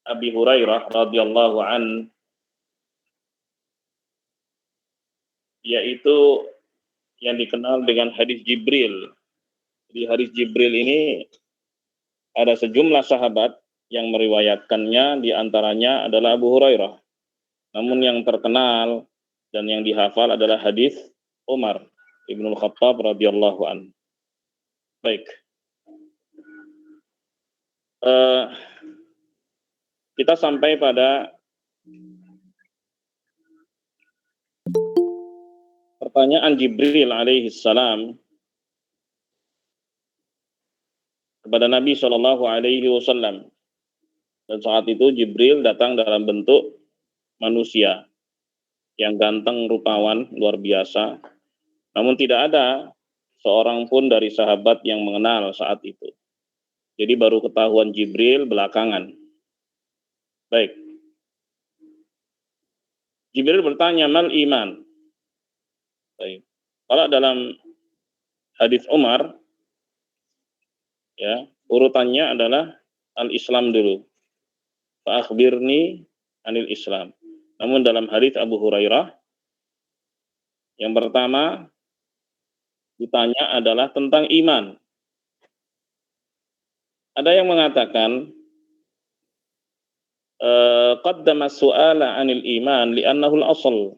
Abi Hurairah radhiyallahu an, yaitu yang dikenal dengan hadis Jibril. Di hadis Jibril ini ada sejumlah sahabat yang meriwayatkannya, di antaranya adalah Abu Hurairah. Namun yang terkenal dan yang dihafal adalah hadis Umar Ibnul Khattab radhiyallahu an. Baik. Kita sampai pada pertanyaan Jibril alaihi salam kepada Nabi Shallallahu alaihi wasallam. Dan saat itu Jibril datang dalam bentuk manusia yang ganteng, rupawan, luar biasa. Namun tidak ada seorang pun dari sahabat yang mengenal saat itu. Jadi baru ketahuan Jibril belakangan. Baik. Jibril bertanya, mal iman? Baik. Kalau dalam hadis Umar, ya, urutannya adalah al-Islam dulu. Fa akhbirni anil Islam. Namun dalam hadis Abu Hurairah, yang pertama ditanya adalah tentang iman. Ada yang mengatakan qaddama su'ala 'anil iman li'annahu al-asl.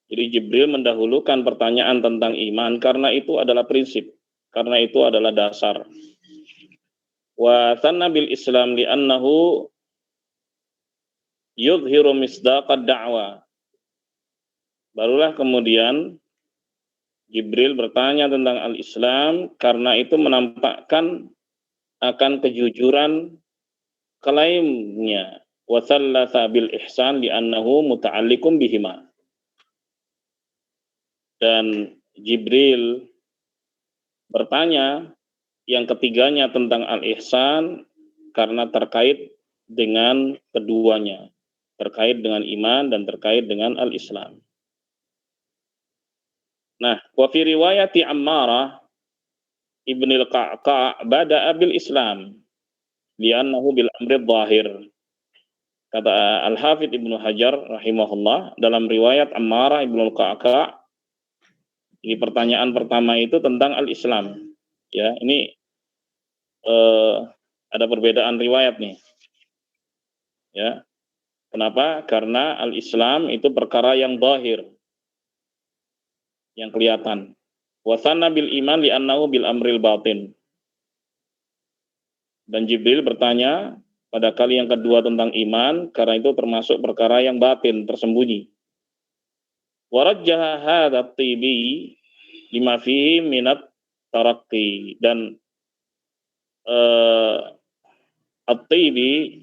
Jadi Jibril mendahulukan pertanyaan tentang iman karena itu adalah prinsip, karena itu adalah dasar. Wa thanna bil Islam li'annahu yudhiru misdaqad da'wa. Barulah kemudian Jibril bertanya tentang al-Islam karena itu menampakkan akan kejujuran klaimnya. Wa tsallatsa bil ihsan li'annahu muta'alliqun bihima. Dan Jibril bertanya yang ketiganya tentang al-ihsan karena terkait dengan keduanya, terkait dengan iman dan terkait dengan al-Islam. Nah, wa fi riwayati Ammarah ibnil Qa'qa' bada'a bil Islam li'annahu bil amri dhahir. Kata Al-Hafidz Ibnu Hajar rahimahullah, dalam riwayat Ammarah ibnul Qa'qa', ini pertanyaan pertama itu tentang al-Islam. Ya, ini ada perbedaan riwayat nih. Ya. Kenapa? Karena al-Islam itu perkara yang zahir, yang kelihatan. Wa tsanna bil iman li'annahu bil amril batin. Dan Jibril bertanya pada kali yang kedua tentang iman karena itu termasuk perkara yang batin, tersembunyi. Wa rajjaha hadza at-Tibi lima fihi minat tarakki, dan At-Tibi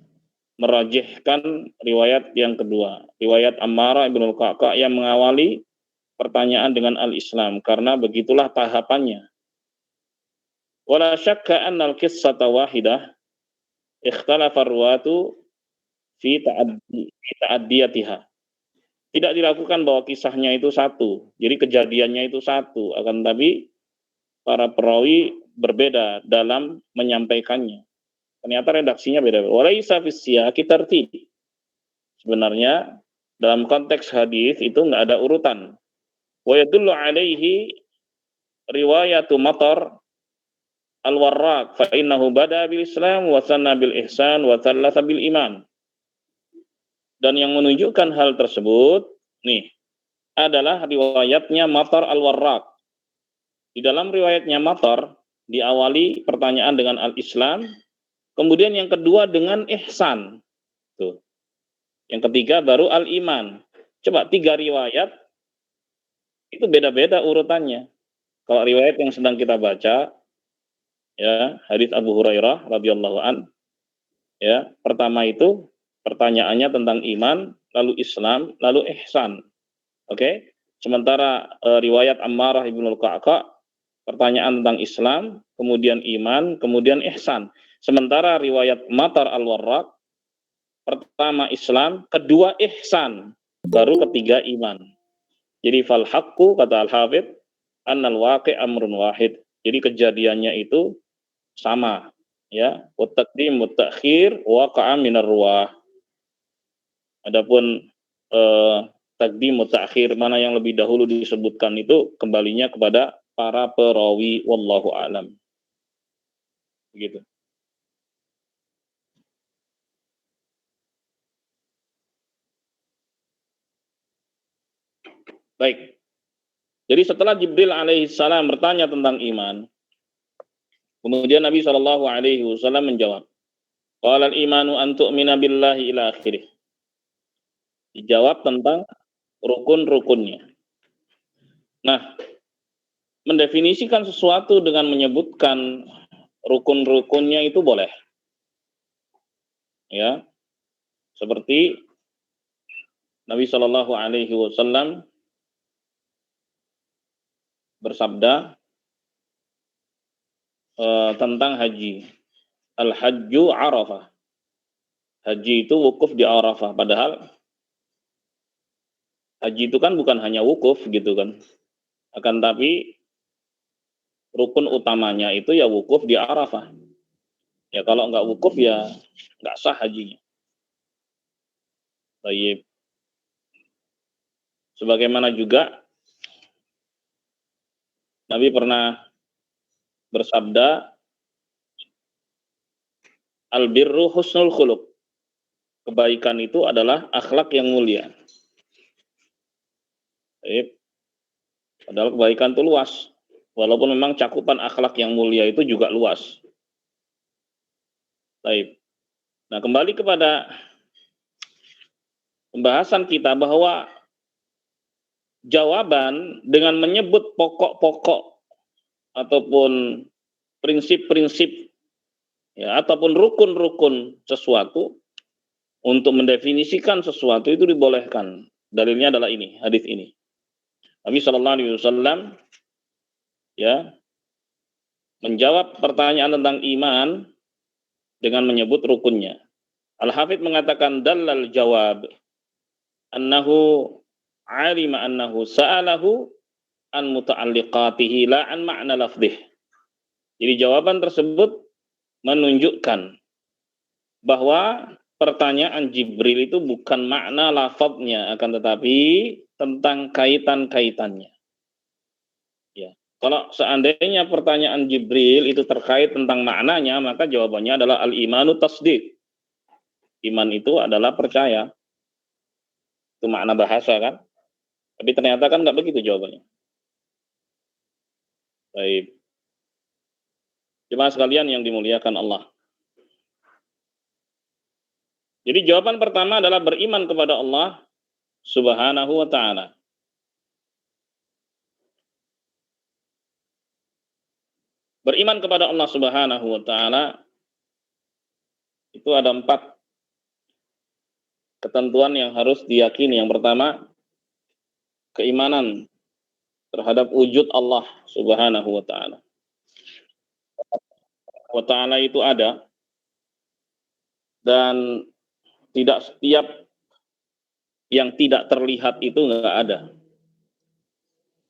merajihkan riwayat yang kedua, riwayat Ammarah ibnul Qa'qa' yang mengawali pertanyaan dengan al-Islam karena begitulah tahapannya. Wala syakka anna al-qissata wahidah ikhtalafa ar-ruwatu fi ta'addiyatiha. Tidak dilakukan bahwa kisahnya itu satu, jadi kejadiannya itu satu, akan tapi para perawi berbeda dalam menyampaikannya. Ternyata redaksinya beda. Walaisa fis siyaqi tartib. Sebenarnya dalam konteks hadis itu enggak ada urutan. Wa yadullu alaihi riwayatu Matar al-Warraq fa innahu bada bil Islam wa sanna bil ihsan wa tsallatsa bil iman. Dan yang menunjukkan hal tersebut nih adalah riwayatnya Matar al-Warraq. Di dalam riwayatnya Matar diawali pertanyaan dengan al-Islam, kemudian yang kedua dengan ihsan. Tuh. Yang ketiga baru al-iman. Coba 3 riwayat itu beda-beda urutannya. Kalau riwayat yang sedang kita baca, ya, hadits Abu Hurairah radhiyallahu an, ya, pertama itu pertanyaannya tentang iman, lalu Islam, lalu ihsan. Oke? Sementara riwayat Ammarah ibnul Qa'qa' pertanyaan tentang Islam, kemudian iman, kemudian ihsan. Sementara riwayat Matar al-Warraq pertama Islam, kedua ihsan, baru ketiga iman. Jadi fal haqqu kata Al-Hafidz annal waqi' amrun wahid. Jadi kejadiannya itu sama. Ya, wa taqdim wa ta'khir waqa'a minar ruwah. Adapun taqdim wa ta'khir mana yang lebih dahulu disebutkan itu kembalinya kepada para perawi wallahu a'lam. Begitu. Baik. Jadi setelah Jibril alaihissalam bertanya tentang iman, kemudian Nabi Shallallahu alaihi wasallam menjawab, qala al-imanu an tu'mina billahi ila akhirih. Dijawab tentang rukun-rukunnya. Nah, mendefinisikan sesuatu dengan menyebutkan rukun-rukunnya itu boleh. Ya. Seperti Nabi Shallallahu alaihi wasallam bersabda tentang haji. Al-hajju Arafah. Haji itu wukuf di Arafah, padahal haji itu kan bukan hanya wukuf gitu kan. Akan tapi rukun utamanya itu ya wukuf di Arafah. Ya kalau nggak wukuf ya nggak sah hajinya. Baik. Sebagaimana juga Nabi pernah bersabda, al-birru husnul khuluq. Kebaikan itu adalah akhlak yang mulia. Baik. Padahal kebaikan itu luas. Walaupun memang cakupan akhlak yang mulia itu juga luas. Baik. Nah, kembali kepada pembahasan kita bahwa jawaban dengan menyebut pokok-pokok ataupun prinsip-prinsip ya ataupun rukun-rukun sesuatu untuk mendefinisikan sesuatu itu dibolehkan. Dalilnya adalah ini, hadis ini. Nabi Shallallahu alaihi wasallam ya menjawab pertanyaan tentang iman dengan menyebut rukunnya. Al-Hafidz mengatakan dalal jawab annahu alima annahu sa'alahu an muta'alliqatihi la an ma'na lafdih. Jadi jawaban tersebut menunjukkan bahwa pertanyaan Jibril itu bukan makna lafadznya, akan tetapi tentang kaitan-kaitannya. Ya. Kalau seandainya pertanyaan Jibril itu terkait tentang maknanya, maka jawabannya adalah al-imanu tasdiq. Iman itu adalah percaya. Itu makna bahasa kan. Tapi ternyata kan nggak begitu jawabannya. Baik. Jemaah sekalian yang dimuliakan Allah. Jadi jawaban pertama adalah beriman kepada Allah Subhanahu wa ta'ala. Beriman kepada Allah Subhanahu wa ta'ala itu ada 4 ketentuan yang harus diyakini. Yang pertama, keimanan terhadap wujud Allah Subhanahu wa ta'ala. Wa ta'ala itu ada dan tidak setiap yang tidak terlihat itu enggak ada.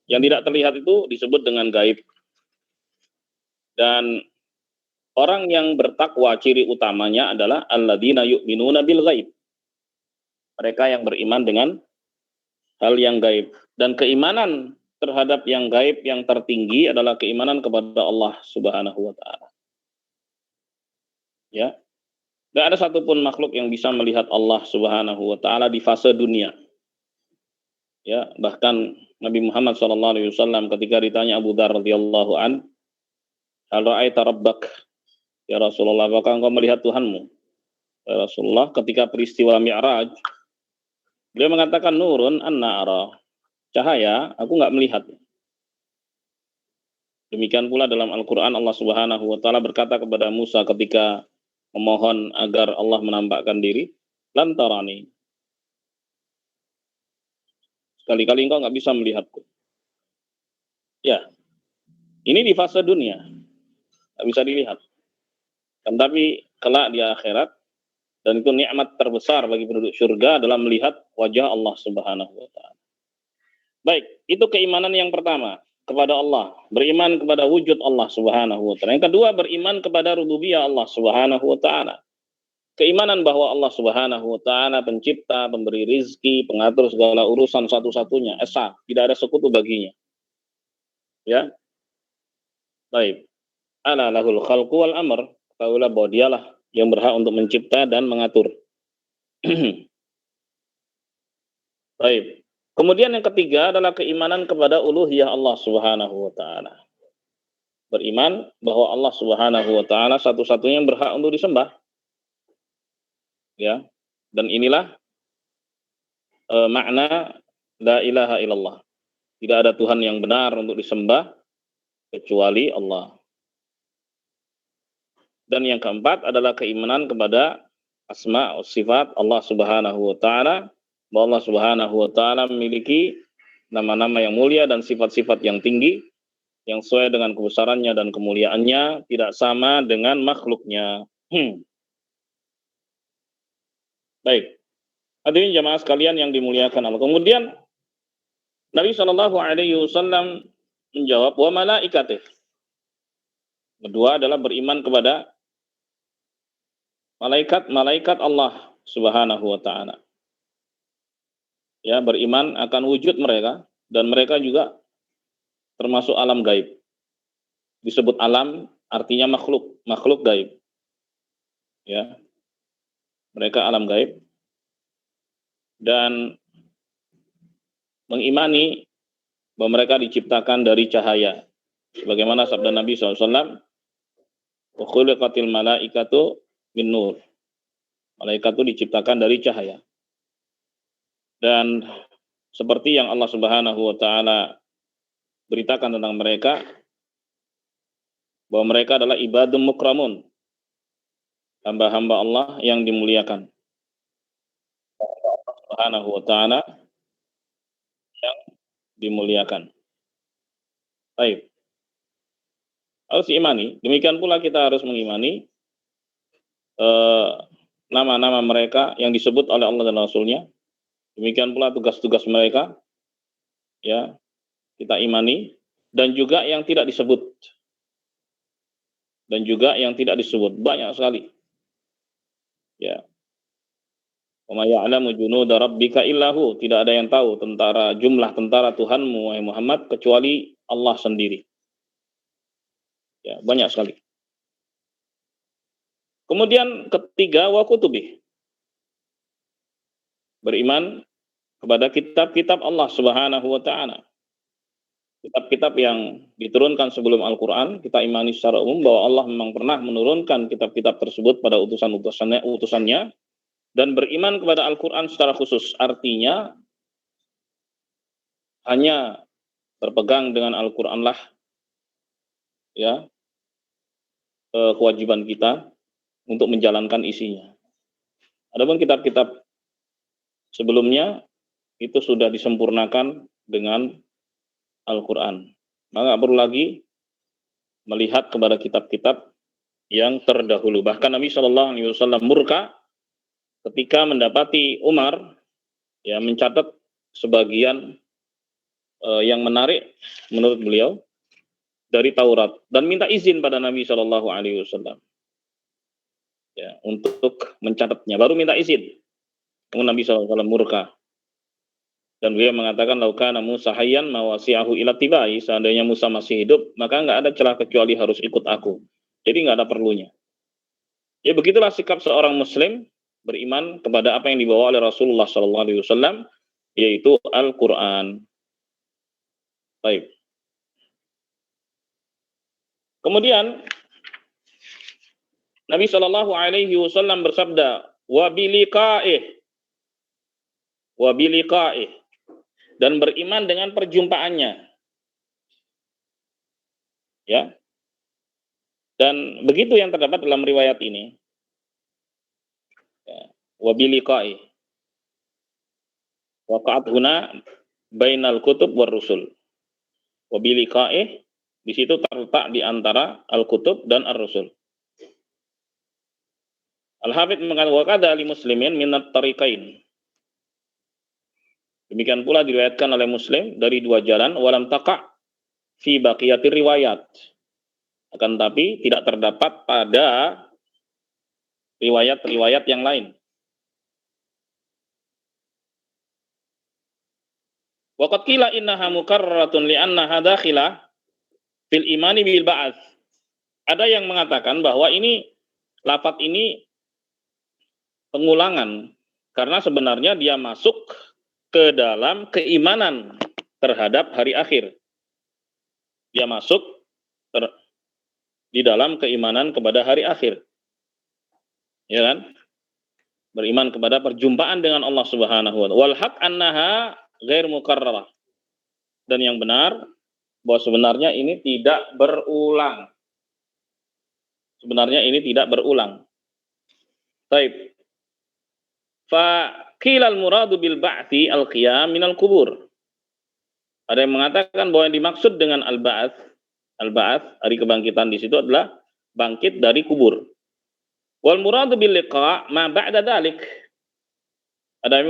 Yang tidak terlihat itu disebut dengan gaib. Dan orang yang bertakwa ciri utamanya adalah alladzina yu'minuna bil ghaib. Mereka yang beriman dengan hal yang gaib. Dan keimanan terhadap yang gaib yang tertinggi adalah keimanan kepada Allah Subhanahu wa ta'ala. Ya. Tidak ada satupun makhluk yang bisa melihat Allah Subhanahu wa ta'ala di fase dunia. Ya, bahkan Nabi Muhammad SAW ketika ditanya Abu Dzar radhiyallahu an, "Hal ra'aita rabbak?" Ya Rasulullah, apakah engkau melihat Tuhanmu? Ya Rasulullah, ketika peristiwa Mi'raj, beliau mengatakan nurun anna ara. Cahaya, aku enggak melihat. Demikian pula dalam Al-Qur'an Allah Subhanahu wa taala berkata kepada Musa ketika memohon agar Allah menampakkan diri, lan tarani. Sekali-kali engkau enggak bisa melihatku. Ya. Ini di fase dunia. Enggak bisa dilihat. Tetapi kelak di akhirat, dan itu nikmat terbesar bagi penduduk surga adalah melihat wajah Allah Subhanahu wa taala. Baik, itu keimanan yang pertama. kepada Allah, beriman kepada wujud Allah Subhanahu wa taala. Yang kedua, beriman kepada rububiyah Allah Subhanahu wa taala. Keimanan bahwa Allah Subhanahu wa taala pencipta, pemberi rizki, pengatur segala urusan satu-satunya, esa, tidak ada sekutu baginya. Ya. Baik. Ala lahul khalqu wal amr. Ketahuilah bahwa dialah yang berhak untuk mencipta dan mengatur. Baik. Kemudian yang ketiga adalah keimanan kepada uluhiyah Allah Subhanahu wa taala. Beriman bahwa Allah Subhanahu wa taala satu-satunya yang berhak untuk disembah. Ya. Dan inilah makna la ilaha illallah. Tidak ada Tuhan yang benar untuk disembah kecuali Allah. Dan yang keempat adalah keimanan kepada asma sifat Allah Subhanahu wa taala, bahwa Allah Subhanahu wa taala memiliki nama-nama yang mulia dan sifat-sifat yang tinggi yang sesuai dengan kebesarannya dan kemuliaannya, tidak sama dengan makhluknya. Baik. Hadirin jamaah sekalian yang dimuliakan Allah. Kemudian Nabi Shallallahu alaihi wasallam menjawab, wa malaikatih. Kedua adalah beriman kepada malaikat Allah Subhanahu wa taala. Ya, beriman akan wujud mereka, dan mereka juga termasuk alam gaib. Disebut alam artinya makhluk gaib. Ya. Mereka alam gaib. Dan mengimani bahwa mereka diciptakan dari cahaya. Sebagaimana sabda Nabi SAW, wa khuliqatil malaikatu min nur. Malaikat itu diciptakan dari cahaya. Dan seperti yang Allah Subhanahu wa taala beritakan tentang mereka, bahwa mereka adalah ibadun mukramun, hamba-hamba Allah yang dimuliakan. Allah Subhanahu wa taala yang dimuliakan. Baik. Harus diimani. Demikian pula kita harus mengimani nama-nama mereka yang disebut oleh Allah dan Rasul-Nya. Demikian pula tugas-tugas mereka, ya, kita imani, dan juga yang tidak disebut. Dan juga yang tidak disebut, banyak sekali. Ya. Wa ma ya'lamu junuda rabbika illahu, tidak ada yang tahu jumlah tentara Tuhanmu wahai Muhammad kecuali Allah sendiri. Ya, banyak sekali. Kemudian ketiga, wa kutubih. Beriman kepada kitab-kitab Allah Subhanahu wa taala. Kitab-kitab yang diturunkan sebelum Al-Qur'an, kita imani secara umum bahwa Allah memang pernah menurunkan kitab-kitab tersebut pada utusannya, dan beriman kepada Al-Qur'an secara khusus. Artinya hanya berpegang dengan Al-Qur'anlah, ya, kewajiban kita untuk menjalankan isinya. Adapun kitab-kitab sebelumnya itu sudah disempurnakan dengan Al-Quran. Maka nggak perlu lagi melihat kepada kitab-kitab yang terdahulu. Bahkan Nabi Shallallahu alaihi wasallam murka ketika mendapati Umar, ya, mencatat sebagian yang menarik menurut beliau dari Taurat, dan minta izin pada Nabi Shallallahu alaihi wasallam, ya, untuk mencatatnya. Baru minta izin. Kemudian Nabi SAW murka. Dan beliau mengatakan, laukana Musa hayyan mawasi'ahu ila tibai, seandainya Musa masih hidup, maka nggak ada celah kecuali harus ikut aku. Jadi nggak ada perlunya. Ya, begitulah sikap seorang Muslim beriman kepada apa yang dibawa oleh Rasulullah SAW, yaitu Al-Quran. Baik. Kemudian Nabi SAW bersabda, wa biliqa'ih, dan beriman dengan perjumpaannya. Ya. Dan begitu yang terdapat dalam riwayat ini. Ya. Wa biliqa'ih. Waqa'at huna bainal kutub war rusul. Wa biliqa'ih, di situ terletak di antara al-kutub dan ar-rusul. Al-Hafidz mengatakan wa qadha li muslimin minat tariqain. Demikian pula diriwayatkan oleh Muslim dari dua jalan, walam taqa' fi baqiyatir riwayat. Akan tapi tidak terdapat pada riwayat-riwayat yang lain. Wa qad qila innaha mukarraratun li'annaha dakhilah fil imani bil ba'ats. Ada yang mengatakan bahwa ini lafaz ini pengulangan karena sebenarnya dia masuk ke dalam keimanan terhadap hari akhir. Dia masuk di dalam keimanan kepada hari akhir. Ya kan? Beriman kepada perjumpaan dengan Allah Subhanahu wa taala. Wal haq annaha ghair mukarrarah. Dan yang benar bahwa sebenarnya ini tidak berulang. Sebenarnya ini tidak berulang. Baik. Fa qilal muradu bil ba'thi al-qiyam minal kubur. Ada yang mengatakan bahwa yang dimaksud dengan al-ba'ats, hari kebangkitan di situ adalah bangkit dari kubur. Wal muradu bil liqa' ma ba'da dzalik. Ada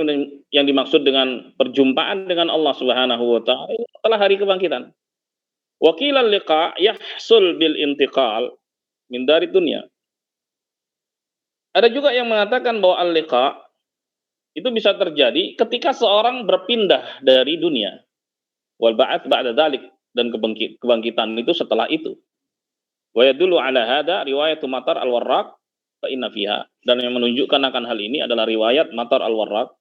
yang dimaksud dengan perjumpaan dengan Allah Subhanahu wa taala setelah hari kebangkitan. Wa qila al-liqa' yahsul bil intiqal min dari dunia. Ada juga yang mengatakan bahwa al-liqa' itu bisa terjadi ketika seorang berpindah dari dunia. Wal ba'ats ba'da dzalik, dan kebangkitan itu setelah itu. Wa yadullu ala hada riwayat Matar al-Warraq fa inna fiha, dan yang menunjukkan akan hal ini adalah riwayat Matar al-Warraq.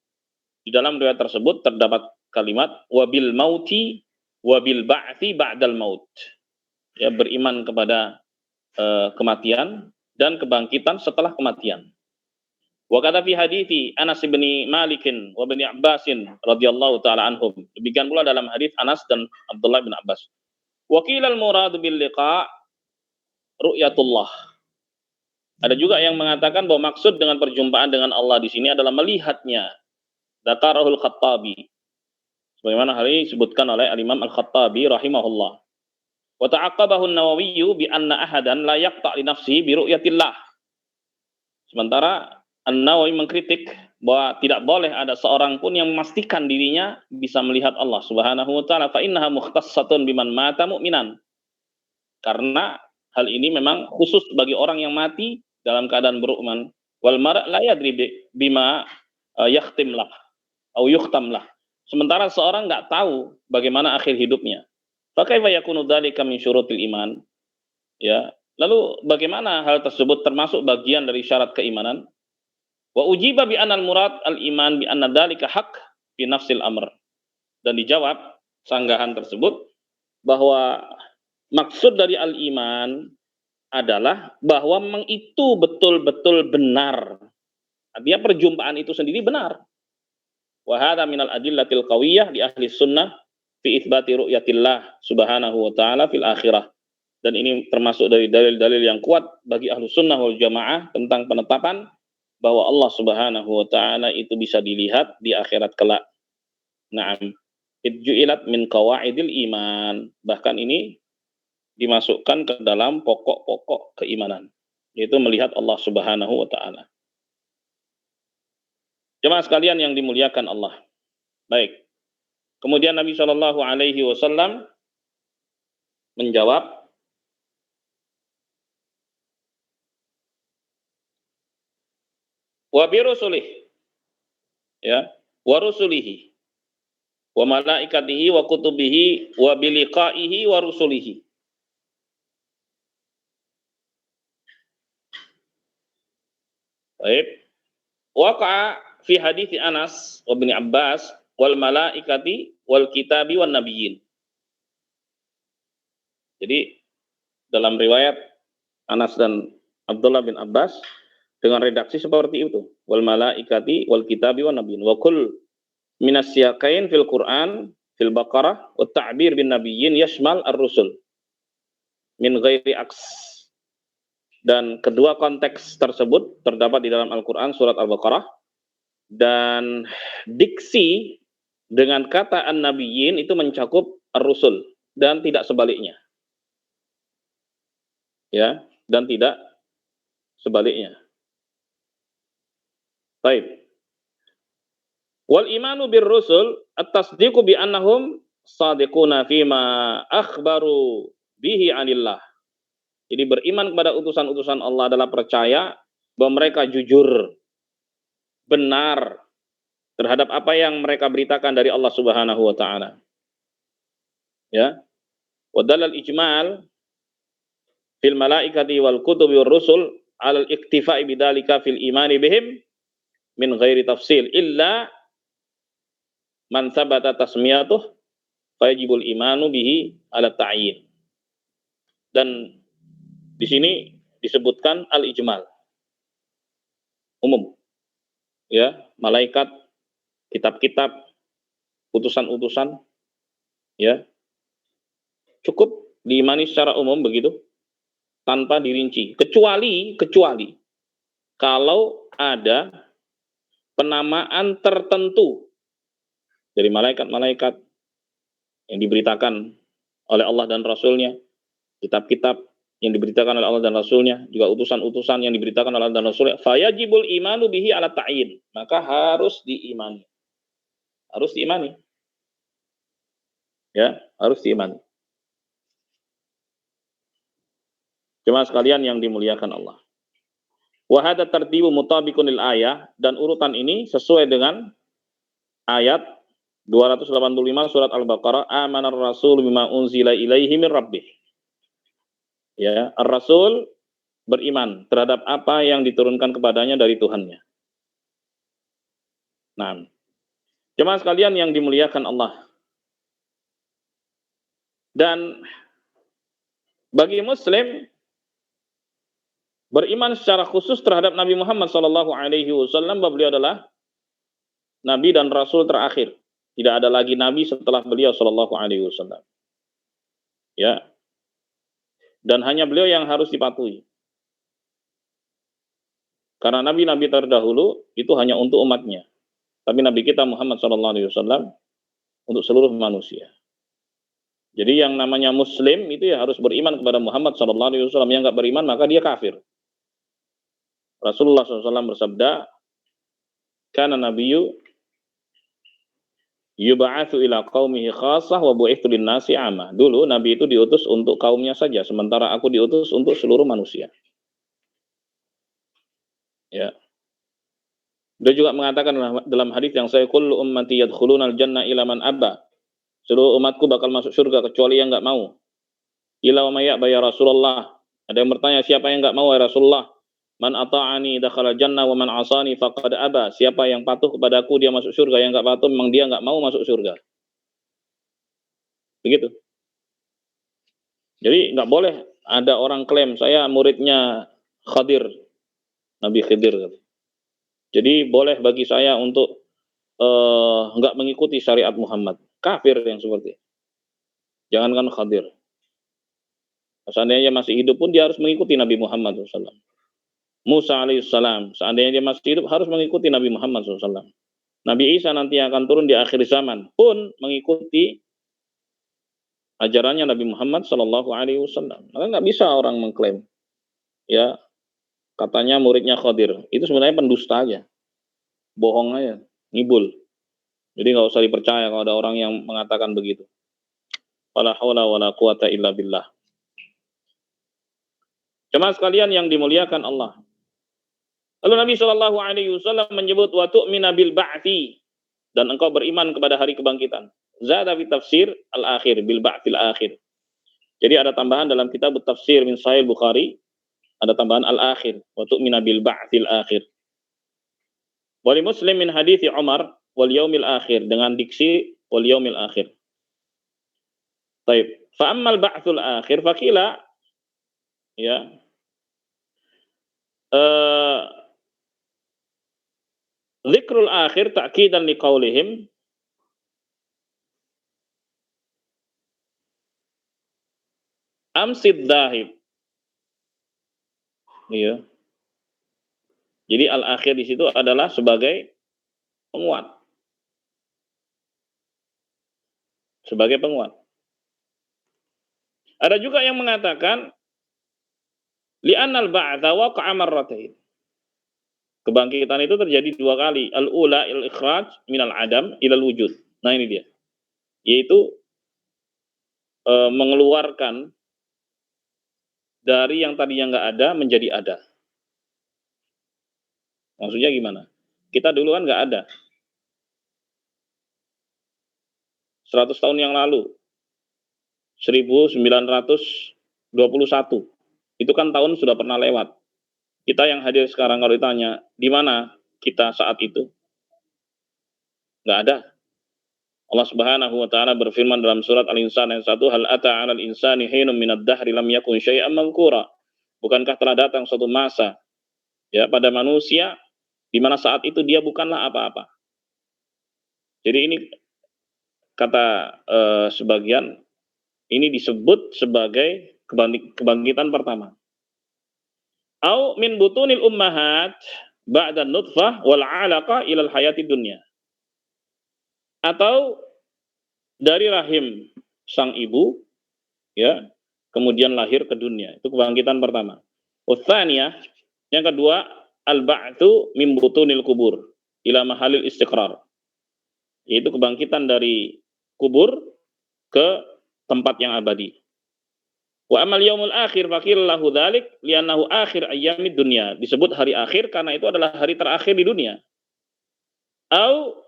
Di dalam riwayat tersebut terdapat kalimat wabil mauti wabil ba'thi ba'dal maut. Ya, beriman kepada kematian dan kebangkitan setelah kematian. Wa kata fi hadithi Anas bin Malik wa bin Abbas radhiyallahu taala anhum. Demikian pula dalam hadis Anas dan Abdullah bin Abbas. Wa qila al-murad bil liqa' ru'yatullah. Ada juga yang mengatakan bahwa maksud dengan perjumpaan dengan Allah di sini adalah melihatnya. Dzakarahul Khattabi. Sebagaimana hal ini disebutkan oleh Al-Imam Al-Khattabi rahimahullah. Wa ta'aqqabahu an-Nawawi bi anna ahadan la yaqta' li nafsihi bi ru'yatillah. Sementara An-Nawawi mengkritik bahwa tidak boleh ada seorang pun yang memastikan dirinya bisa melihat Allah Subhanahu wa taala, fa innaha mukhtassatun biman mata mu'minan. Karena hal ini memang khusus bagi orang yang mati dalam keadaan beriman. Wal mar' la yadri bima yakhtim lah atau yukhtam lah. Sementara seorang enggak tahu bagaimana akhir hidupnya. Fa kaifa yakunu dzalika min syurutil iman? Ya, lalu bagaimana hal tersebut termasuk bagian dari syarat keimanan? Wa ujiba bi anal murad al iman bi anna dzalika haq fi nafsil amr. Dan dijawab sanggahan tersebut bahwa maksud dari al iman adalah bahwa memang itu betul-betul benar. Artinya perjumpaan itu sendiri benar. Wa hadza minal adillatil qawiyah di ahli sunnah fi itsbati ru'yatillah subhanahu wa ta'ala fil akhirah. Dan ini termasuk dari dalil-dalil yang kuat bagi ahlu sunnah wal jamaah tentang penetapan bahwa Allah Subhanahu wa taala itu bisa dilihat di akhirat kelak. Naam. Idju'ilat min qawaidil iman. Bahkan ini dimasukkan ke dalam pokok-pokok keimanan, yaitu melihat Allah Subhanahu wa taala. Jemaah sekalian yang dimuliakan Allah. Baik. Kemudian Nabi Shallallahu alaihi wasallam menjawab, wa bi rusulih, ya, wa rusulihi wa malaikatihi wa kutubihi wa bi liqaihi wa rusulihi. Baik. Waqa'a fi hadits Anas wa bin Abbas wal malaikati wal kitabi wan nabiyyin. Jadi dalam riwayat Anas dan Abdullah bin Abbas dengan redaksi seperti itu, wal malaikati wal kitabi wan nabiyyin wa kull minas siyaqain fil Quran fil Baqarah wa ta'bir bin nabiyyin yashmal ar-rusul min ghairi aks. Dan kedua konteks tersebut terdapat di dalam Al-Qur'an surat Al-Baqarah, dan diksi dengan kata an-nabiyyin itu mencakup ar-rusul dan tidak sebaliknya. Ya, dan tidak sebaliknya. Baik. Wal imanu bir rusul at-tasdiqu bi annahum shadiquna fima akhbaru bihi 'anillah. Jadi beriman kepada utusan-utusan Allah adalah percaya bahwa mereka jujur, benar terhadap apa yang mereka beritakan dari Allah Subhanahu wa taala. Ya. Wa dalal ijmal fil malaikati wal kutubi war rusul 'ala al-iktifa'i bidzalika fil imani bihim min ghairi tafsil illa man sabata tasmiyatuh fayajibul imanu bihi 'ala ta'yin. Dan di sini disebutkan al-ijmal, umum. Ya, malaikat, kitab-kitab, utusan-utusan, ya. Cukup diimani secara umum begitu, tanpa dirinci. Kecuali kalau ada penamaan tertentu dari malaikat-malaikat yang diberitakan oleh Allah dan Rasul-Nya, kitab-kitab yang diberitakan oleh Allah dan Rasul-Nya, juga utusan-utusan yang diberitakan oleh Allah dan Rasul-Nya, fayajibul imanu bihi ala ta'yin. Maka harus diimani. Harus diimani. Ya, harus diimani. Jemaah sekalian yang dimuliakan Allah. Wa hadza tartibu mutabiqun lil ayah, dan urutan ini sesuai dengan ayat 285 surat Al-Baqarah, amanar rasul bima unzila ilaihi min rabbih. Ya, ar-rasul beriman terhadap apa yang diturunkan kepadanya dari Tuhannya. Nah, jemaah sekalian yang dimuliakan Allah. Dan bagi muslim beriman secara khusus terhadap Nabi Muhammad SAW, bahwa beliau adalah nabi dan rasul terakhir. Tidak ada lagi nabi setelah beliau SAW. Ya. Dan hanya beliau yang harus dipatuhi. Karena nabi-nabi terdahulu itu hanya untuk umatnya. Tapi nabi kita Muhammad SAW untuk seluruh manusia. Jadi yang namanya muslim itu ya harus beriman kepada Muhammad SAW. Yang nggak beriman maka dia kafir. Rasulullah SAW bersabda, kana nabiyyu yub'atsu ila qaumihi khassah wa bu'itsu lin-nasi 'amah. Dulu nabi itu diutus untuk kaumnya saja, sementara aku diutus untuk seluruh manusia. Ya. Dia juga mengatakan dalam hadis yang saya, kullu ummati yadkhulunal jannah ila man abba. Seluruh umatku bakal masuk surga kecuali yang enggak mau. Ila wa may ya'ba ya Rasulullah. Ada yang bertanya, siapa yang enggak mau ya Rasulullah? Man ata'ani dakhala jannah wa man 'asani faqad aba. Siapa yang patuh kepadaku dia masuk surga, yang enggak patuh memang dia enggak mau masuk surga. Begitu. Jadi enggak boleh ada orang klaim saya muridnya Khadir, Nabi Khidir. Jadi boleh bagi saya untuk enggak mengikuti syariat Muhammad. Kafir yang seperti itu. Jangankan Khadir. Seandainya masih hidup pun dia harus mengikuti Nabi Muhammad SAW. Musa alaihissalam, seandainya dia masih hidup harus mengikuti Nabi Muhammad SAW. Nabi Isa nanti akan turun di akhir zaman pun mengikuti ajarannya Nabi Muhammad SAW. Maka nggak bisa orang mengklaim, ya katanya muridnya Khadir, itu sebenarnya pendusta aja, bohong aja, ngibul. Jadi nggak usah dipercaya kalau ada orang yang mengatakan begitu. Wala haula wala quwata illa billah. Jemaah sekalian yang dimuliakan Allah. Lalu Nabi SAW menyebut wa tu'mina bil ba'thi, dan engkau beriman kepada hari kebangkitan. Zada fi tafsir al-akhir bil ba'thil akhir. Jadi ada tambahan dalam kitab tafsir min Sahih Bukhari, ada tambahan al-akhir wa tu'mina bil ba'thil akhir. Wali Muslim min hadithi Umar wal yaumil akhir, dengan diksi wal yaumil akhir. Baik, fa ammal ba'thul akhir faqila, ya, zikrul akhir ta'kidan liqaulihim amsid dahib. Iya. Jadi al-akhir di situ adalah sebagai penguat. Sebagai penguat. Ada juga yang mengatakan li'annal ba'tsa waqa'a marratain. Kebangkitan itu terjadi dua kali. Al-ula il-ikhraj minal adam ilal wujud. Nah ini dia. Yaitu mengeluarkan dari yang tadinya nggak ada menjadi ada. Maksudnya gimana? Kita dulu kan nggak ada. 100 tahun yang lalu, 1921, itu kan tahun sudah pernah lewat. Kita yang hadir sekarang kalau ditanya, di mana kita saat itu? Nggak ada. Allah Subhanahu wa taala berfirman dalam surat Al-Insan ayat 1, hal ata 'alal insani hinum minad dahri lam yakun syai'an mankura. Bukankah telah datang suatu masa ya pada manusia di mana saat itu dia bukanlah apa-apa. Jadi ini kata sebagian ini disebut sebagai kebangkitan pertama. Au min butunil ummahat ba'da nutfah wal 'alaqa ilal hayati dunya. Atau dari rahim sang ibu ya, kemudian lahir ke dunia. Itu kebangkitan pertama. Utsaniyah, yang kedua, al-ba'tsu min butunil kubur ila mahalil istiqrar. Yaitu kebangkitan dari kubur ke tempat yang abadi. Wa amal yaumul akhir faqila lahu dzalik li'annahu akhir ayyamid dunya. Disebut hari akhir karena itu adalah hari terakhir di dunia. Au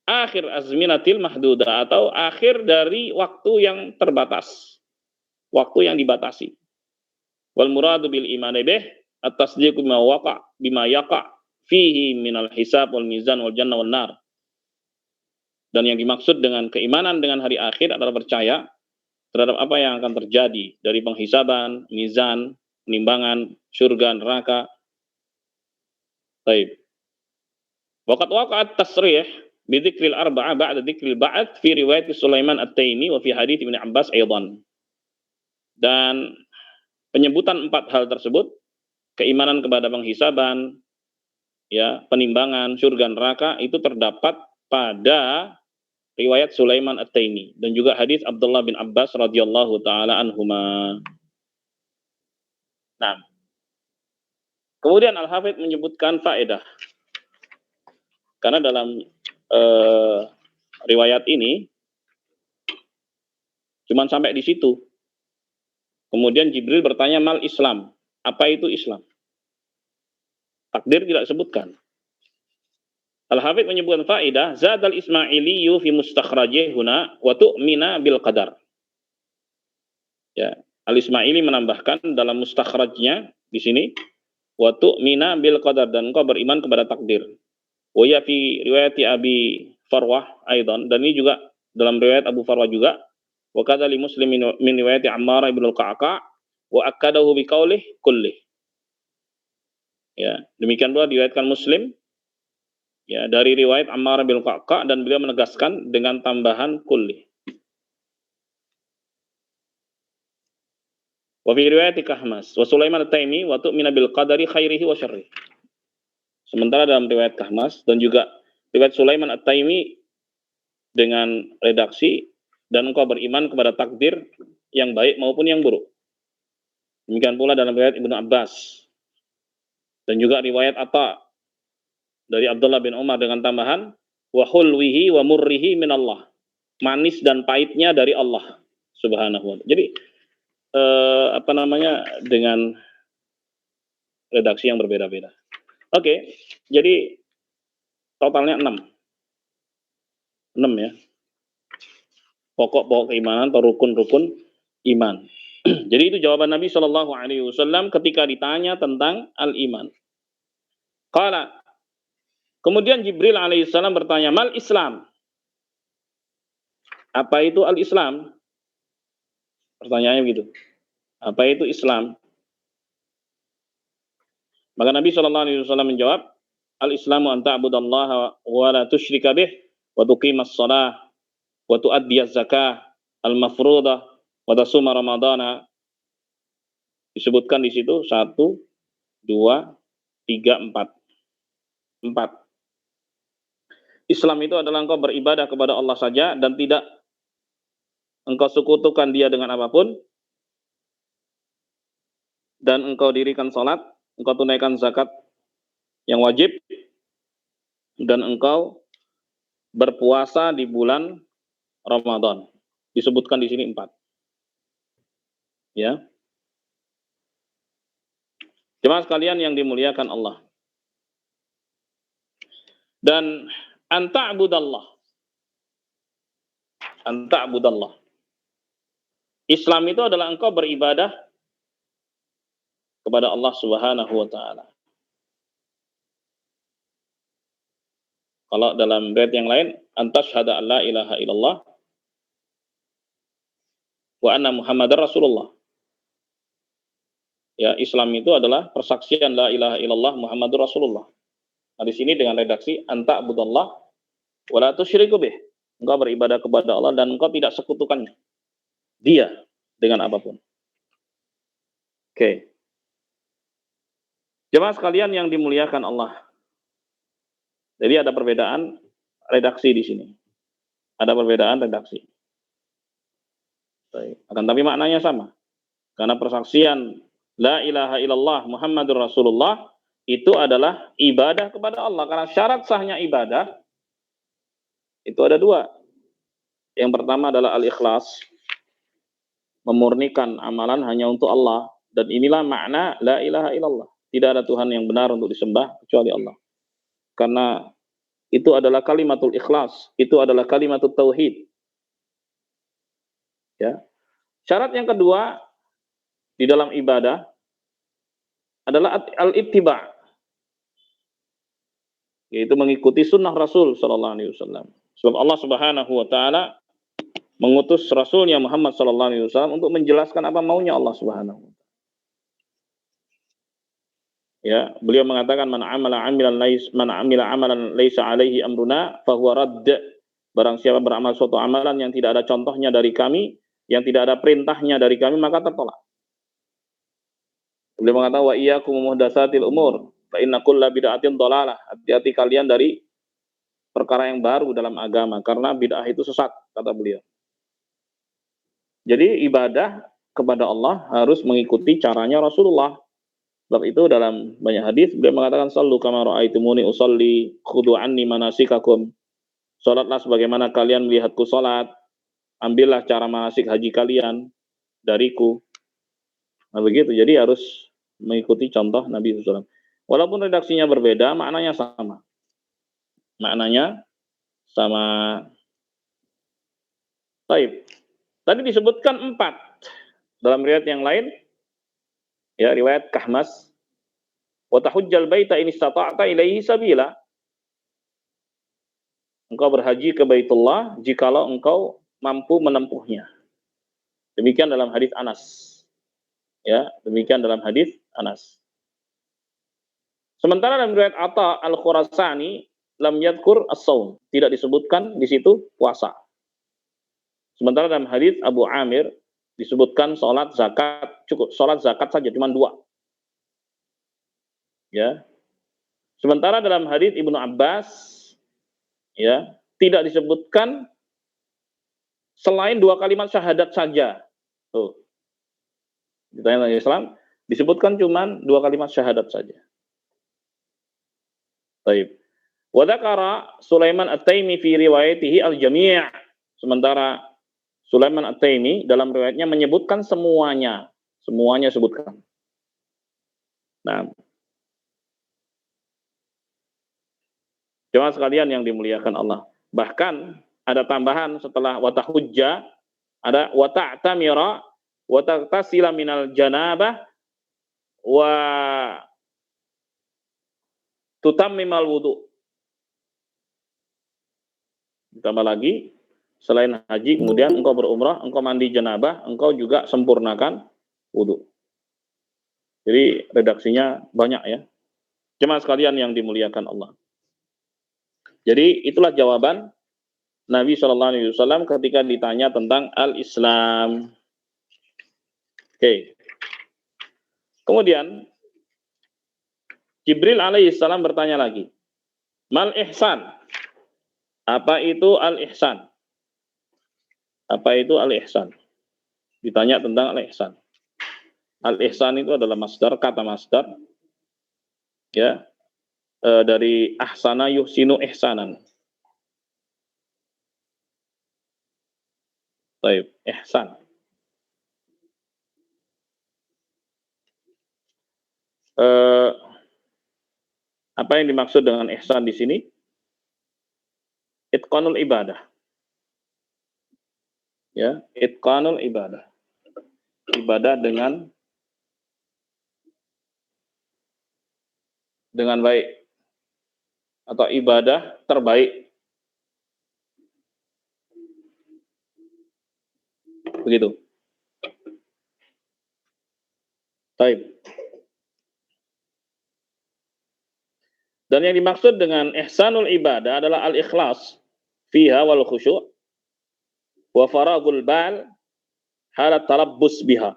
akhir azminatil mahduda, atau akhir dari waktu yang terbatas. Waktu yang dibatasi. Wal muradu bil imani bih at-tasdiqu bima yaqa fihi minal hisab wal mizan wal jannah wan nar. Dan yang dimaksud dengan keimanan dengan hari akhir adalah percaya terhadap apa yang akan terjadi dari penghisaban, mizan, penimbangan, surga, neraka. Baik. Waqad waqa'at tasrih bi dzikril arba'ah ba'da dzikril ba'ats fi riwayat Sulaiman At-Taimi wa fi hadits Ibnu Abbas aidan. Dan penyebutan 4 hal tersebut, keimanan kepada penghisaban, ya, penimbangan, surga, neraka, itu terdapat pada riwayat Sulaiman At-Taimi dan juga hadis Abdullah bin Abbas radhiyallahu taala anhuma. Nah, kemudian Al-Hafidz menyebutkan faedah. Karena dalam riwayat ini cuman sampai di situ. Kemudian Jibril bertanya, mal Islam? Apa itu Islam? Takdir tidak disebutkan. Al-Hafidz menyebutkan faedah, zadal Ismailiyyu fi mustakhrajih huna wa tu'mina bil qadar. Ya, Al-Ismaili menambahkan dalam mustakhrajnya di sini, wa tu'mina bil qadar, dan engkau beriman kepada takdir. Wa ya fi riwayati Abi Farwah aidan, dan ini juga dalam riwayat Abu Farwah juga, wa kadza li Muslim min riwayati Ammar ibn al-Qa'qa' wa akkadahu bi qaulih kullih. Ya, demikian pula diriwayatkan Muslim ya dari riwayat Ammar bin Qa'qa', dan beliau menegaskan dengan tambahan kulli. Wa fi riwayat Kahmas wa Sulaiman At-Taimi wa tu'mina bil qadari khairihi wa syarrihi. Sementara dalam riwayat Kahmas dan juga riwayat Sulaiman At-Taimi dengan redaksi, dan engkau beriman kepada takdir yang baik maupun yang buruk. Demikian pula dalam riwayat Ibnu Abbas dan juga riwayat Atta dari Abdullah bin Umar dengan tambahan wa hulwihi wa murrihi minallah. Manis dan pahitnya dari Allah Subhanahu wa taala. Jadi dengan redaksi yang berbeda-beda. Oke, jadi totalnya 6. 6 ya. Pokok-pokok keimanan atau rukun-rukun iman. Jadi itu jawaban Nabi Shallallahu alaihi wasallam ketika ditanya tentang al-iman. Qala, kemudian Jibril alaihissalam bertanya, mal Islam? Apa itu al-Islam? Pertanyaannya begitu. Apa itu Islam? Maka Nabi SAW menjawab, al-Islamu an ta'budallaha wa la tusyrika bih wa tuqimas shalah wa tu'addiyaz zakah al-mafruḍah wa tasuma ramadhana. Disebutkan di situ 1, 2, 3, 4. 4. Islam itu adalah engkau beribadah kepada Allah saja dan tidak engkau sekutukan dia dengan apapun, dan engkau dirikan salat, engkau tunaikan zakat yang wajib, dan engkau berpuasa di bulan Ramadan. Disebutkan di sini 4. Ya. Jemaah sekalian yang dimuliakan Allah. Dan anta'budallah. Anta'budallah. Islam itu adalah engkau beribadah kepada Allah Subhanahu wa taala. Kalau dalam riwayat yang lain, antasyhadu an la ilaha illallah wa anna Muhammadar Rasulullah. Ya, Islam itu adalah persaksian la ilaha illallah Muhammadur Rasulullah. Nah, di sini dengan redaksi anta'budallah wa la tusyriku bih. Engkau beribadah kepada Allah dan engkau tidak sekutukannya Dia dengan apapun. Oke. Jemaah sekalian yang dimuliakan Allah. Jadi ada perbedaan redaksi di sini. Ada perbedaan redaksi. Akan tapi maknanya sama. Karena persaksian la ilaha illallah Muhammadur Rasulullah itu adalah ibadah kepada Allah. Karena syarat sahnya ibadah itu ada dua. Yang pertama adalah al-ikhlas. Memurnikan amalan hanya untuk Allah. Dan inilah makna la ilaha illallah. Tidak ada Tuhan yang benar untuk disembah kecuali Allah. Karena itu adalah kalimatul ikhlas. Itu adalah kalimatul tauhid. Ya. Syarat yang kedua di dalam ibadah adalah al-ittiba', yaitu mengikuti sunnah Rasul sallallahu alaihi wasallam. Sebab Allah Subhanahu wa taala mengutus Rasulnya Muhammad sallallahu alaihi wasallam untuk menjelaskan apa maunya Allah Subhanahu wa taala. Ya, beliau mengatakan man amila amalan laisa alaihi amruna fahuwa radd. Barang siapa beramal suatu amalan yang tidak ada contohnya dari kami, yang tidak ada perintahnya dari kami, maka tertolak. Beliau mengatakan wa iyyakum muhdatsatil umur fa inna kulla bid'atin dhalalah. Hati-hati kalian dari perkara yang baru dalam agama karena bid'ah itu sesat, kata beliau. Jadi ibadah kepada Allah harus mengikuti caranya Rasulullah. Sebab itu dalam banyak hadis beliau mengatakan sallu kama ra'aitumuni usolli khudhu anni manasikakum. Salatlah sebagaimana kalian melihatku salat. Ambillah cara manasik haji kalian dariku. Nah begitu, jadi harus mengikuti contoh Nabi SAW. Walaupun redaksinya berbeda, maknanya sama. Maknanya sama. Baik. Tadi disebutkan 4. Dalam riwayat yang lain, ya riwayat Kahmas, wa tahujjal baita in istata'ta ilaihi sabila. Engkau berhaji ke Baitullah jikalau engkau mampu menempuhnya. Demikian dalam hadis Anas. Ya, demikian dalam hadis Anas. Sementara dalam riwayat Atha Al-Khurasani lam yadhkur as-shaum, tidak disebutkan di situ puasa. Sementara dalam hadis Abu Amir disebutkan sholat zakat, cukup sholat zakat saja cuma 2. Ya. Sementara dalam hadis Ibnu Abbas ya, tidak disebutkan selain 2 kalimat syahadat saja. Tuh. Ditanya tentang Islam, disebutkan cuma 2 kalimat syahadat saja. Baik. Wa dzakara Sulaiman At-Taimi fi riwayatihi al-jami'. Sementara Sulaiman At-Taimi dalam riwayatnya menyebutkan semuanya. Semuanya sebutkan. Nah, jemaah sekalian yang dimuliakan Allah. Bahkan ada tambahan setelah watahujja, ada wata'tamira, wata'tasila minal janabah, wa tutammimal wudu. Ditambah lagi, selain haji, kemudian engkau berumrah, engkau mandi janabah, engkau juga sempurnakan wudu. Jadi redaksinya banyak ya. Jemaah sekalian yang dimuliakan Allah. Jadi itulah jawaban Nabi SAW ketika ditanya tentang al-Islam. Oke. Kemudian Jibril alaihissalam bertanya lagi. Mal ihsan. Apa itu al-ihsan? Apa itu al-ihsan? Ditanya tentang al-ihsan. Al-ihsan itu adalah masdar, kata masdar. Ya. Dari ahsana yuhsinu ihsanan. Baik, ihsan. Apa yang dimaksud dengan ihsan di sini? Itqanul ibadah. Ya, itqanul ibadah. Ibadah dengan baik atau ibadah terbaik. Begitu. Baik. Dan yang dimaksud dengan ihsanul ibadah adalah al-ikhlas fiha wal khusyu' wa faragul bal halat talabbus biha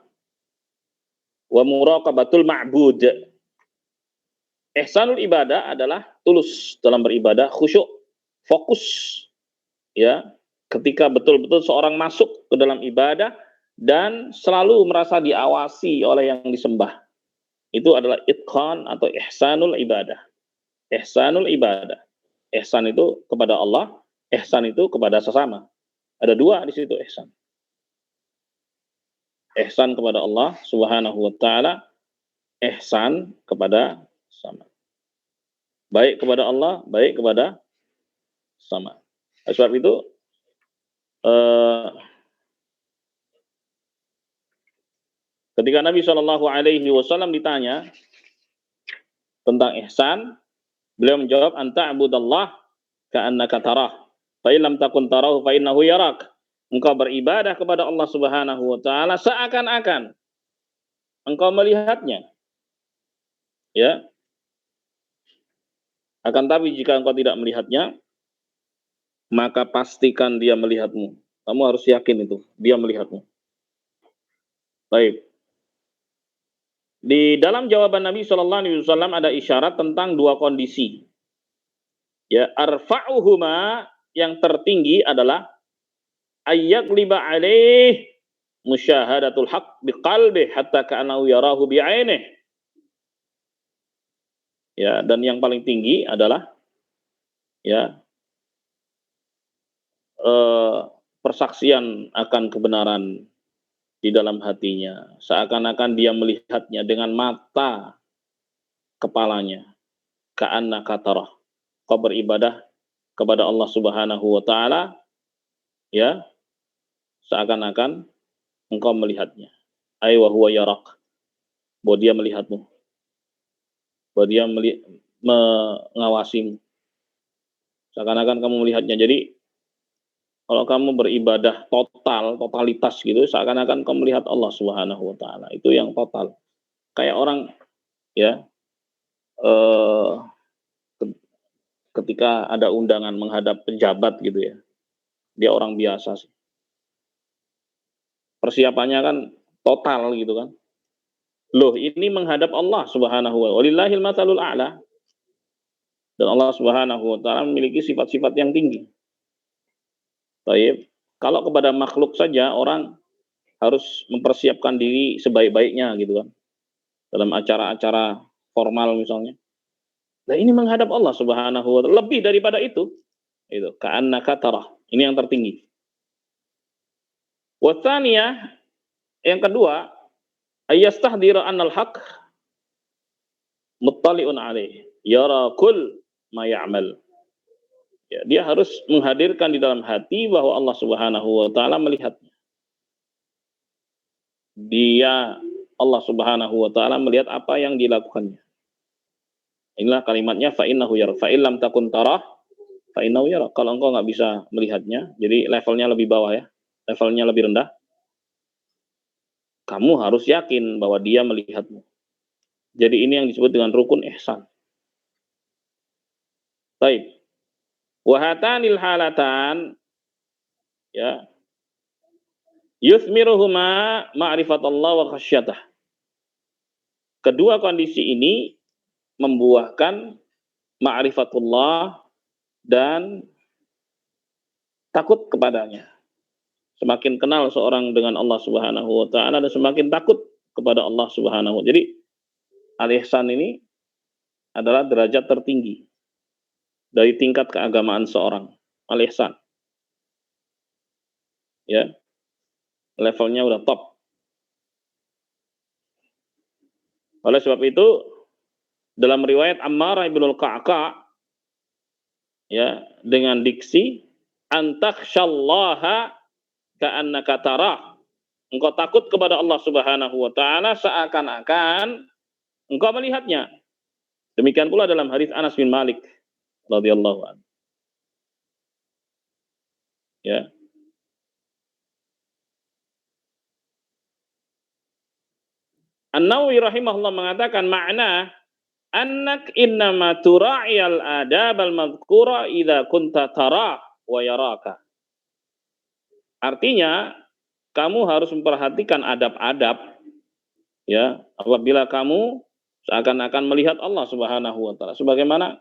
wa muraqabatul ma'bud. Ihsanul ibadah adalah tulus dalam beribadah, khusyuk, fokus, ya, ketika betul-betul seorang masuk ke dalam ibadah dan selalu merasa diawasi oleh yang disembah. Itu adalah itqan atau ihsanul ibadah. Ihsanul ibadah. Ihsan itu kepada Allah, ihsan itu kepada sesama. Ada dua di situ ihsan. Ihsan kepada Allah Subhanahu wa taala, ihsan kepada sesama. Baik kepada Allah, baik kepada sesama. Sebab itu ketika Nabi Shallallahu Alaihi Wasallam ditanya tentang ihsan, beliau menjawab, anta abudallah ka'annaka tarah, fa illam takun tarahu fa innahu yarak. Engkau beribadah kepada Allah Subhanahu wa taala seakan-akan engkau melihatnya. Ya. Akan tapi jika engkau tidak melihatnya, maka pastikan dia melihatmu. Kamu harus yakin itu, dia melihatmu. Baik. Di dalam jawaban Nabi Shallallahu Alaihi Wasallam ada isyarat tentang dua kondisi. Ya, arfa'uhuma, yang tertinggi adalah ayyagliba alaih musyahadatul haq biqalbih hatta ka'annahu yarahu bi'ainih. Ya, dan yang paling tinggi adalah ya persaksian akan kebenaran di dalam hatinya, seakan-akan dia melihatnya dengan mata kepalanya. Ka'annaka tarah. Kau beribadah kepada Allah Subhanahu wa taala, ya, seakan-akan engkau melihatnya. Ai wa huwa yarak. Bahwa dia melihatmu. Bahwa dia mengawasimu. Seakan-akan kamu melihatnya. Jadi kalau kamu beribadah totalitas gitu, seakan-akan kamu melihat Allah Subhanahu wa taala. Itu yang total. Kayak orang ya ketika ada undangan menghadap pejabat gitu ya. Dia orang biasa sih. Persiapannya kan total gitu kan. Loh, ini menghadap Allah Subhanahu wa taala. Walillahil matsalul a'la. Dan Allah Subhanahu wa taala memiliki sifat-sifat yang tinggi. Baik, kalau kepada makhluk saja orang harus mempersiapkan diri sebaik-baiknya gitu kan. Dalam acara-acara formal misalnya. Nah, ini menghadap Allah Subhanahu wa taala, lebih daripada itu. Itu ka'annaka tarah. Ini yang tertinggi. Wa tsaniyah, yang kedua, ayastahdira annal haq muttali'un alaih, yara kull ma ya'mal. Ya, dia harus menghadirkan di dalam hati bahwa Allah Subhanahu wa taala melihatnya. Dia, Allah Subhanahu wa taala, melihat apa yang dilakukannya. Inilah kalimatnya, fa innahu yara, fa illam takun tarah fa innahu yara. Kalau engkau nggak bisa melihatnya, jadi levelnya lebih bawah ya, levelnya lebih rendah, kamu harus yakin bahwa dia melihatmu. Jadi ini yang disebut dengan rukun ihsan. Baik. Wahatanil halatan, ya, yuthmiruhuma ma'rifatullah wa khasyatah. Kedua kondisi ini membuahkan ma'rifatullah dan takut kepadanya. Semakin kenal seorang dengan Allah Subhanahu wa taala dan semakin takut kepada Allah Subhanahu wa taala. Jadi al-ihsan ini adalah derajat tertinggi dari tingkat keagamaan seorang. Al-ihsan. Ya. Levelnya udah top. Oleh sebab itu Dalam riwayat Ammarah ibnul Qa'qa' ya, dengan diksi antakhsyallaha ka'annaka tarah. Engkau takut kepada Allah Subhanahu wa taala seakan-akan engkau melihatnya. Demikian pula dalam hadis Anas bin Malik radhiyallahu anhu. Ya. An-Nawawi rahimahullah mengatakan makna annak innama tura'iyal adab al-madhkura idza kunta tara wa yaraka. Artinya kamu harus memperhatikan adab-adab ya apabila kamu seakan-akan melihat Allah Subhanahu wa taala. Sebagaimana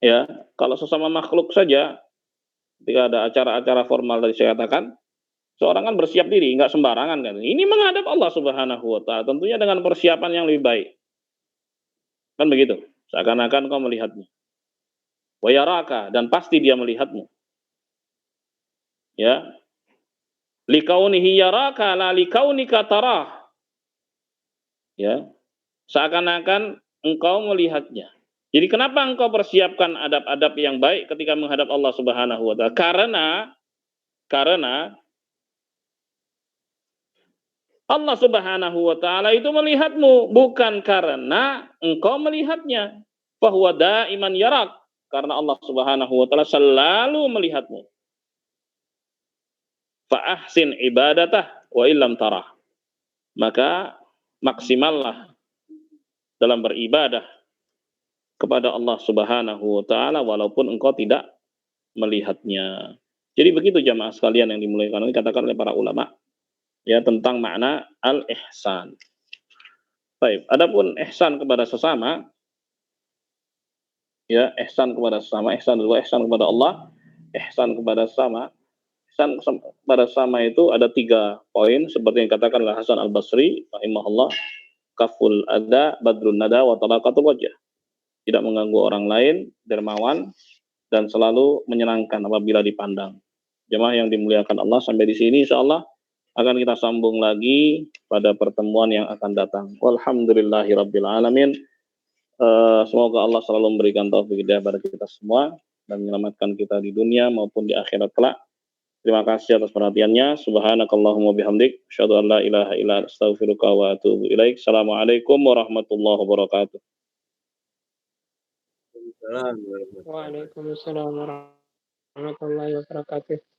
ya, kalau sesama makhluk saja ketika ada acara-acara formal tadi saya katakan, seorang kan bersiap diri, nggak sembarangan kan. Ini menghadap Allah Subhanahu wa taala, tentunya dengan persiapan yang lebih baik. Kan begitu. Seakan-akan kau melihatnya. Wa yaraka, dan pasti dia melihatmu. Ya. Likaunihi yaraka la likaunika tarah. Ya. Seakan-akan engkau melihatnya. Jadi kenapa engkau persiapkan adab-adab yang baik ketika menghadap Allah Subhanahu wa taala? Karena Allah Subhanahu wa taala itu melihatmu, bukan karena engkau melihatnya. Fahuwa daiman yarak, karena Allah Subhanahu wa taala selalu melihatmu. Fa ahsin ibadatah wa illam tarah. Maka maksimallah dalam beribadah kepada Allah Subhanahu wa taala walaupun engkau tidak melihatnya. Jadi begitu jamaah sekalian yang dimuliakan oleh dikatakan oleh para ulama ya tentang makna al-ihsan. Baik, adapun ihsan kepada sesama ya, ihsan kepada sesama, ihsan dua, ihsan kepada Allah, ihsan kepada sesama. Ihsan kepada sesama itu ada 3 poin seperti yang dikatakan oleh Hasan Al-Basri rahimahullah, kaful adza, badrun nada, wa talaqatul wajh. Tidak mengganggu orang lain, dermawan dan selalu menyenangkan apabila dipandang. Jemaah yang dimuliakan Allah, sampai di sini insyaallah akan kita sambung lagi pada pertemuan yang akan datang. Walhamdulillahirabbil alamin. Semoga Allah selalu memberikan taufik hidayah pada kita semua dan menyelamatkan kita di dunia maupun di akhirat kelak. Terima kasih atas perhatiannya. Subhanakallahumma bihamdik, asyhadu an la ilaha illa anta, astaghfiruka wa atubu ilaik. Assalamualaikum warahmatullahi wabarakatuh. Waalaikumsalam warahmatullahi wabarakatuh.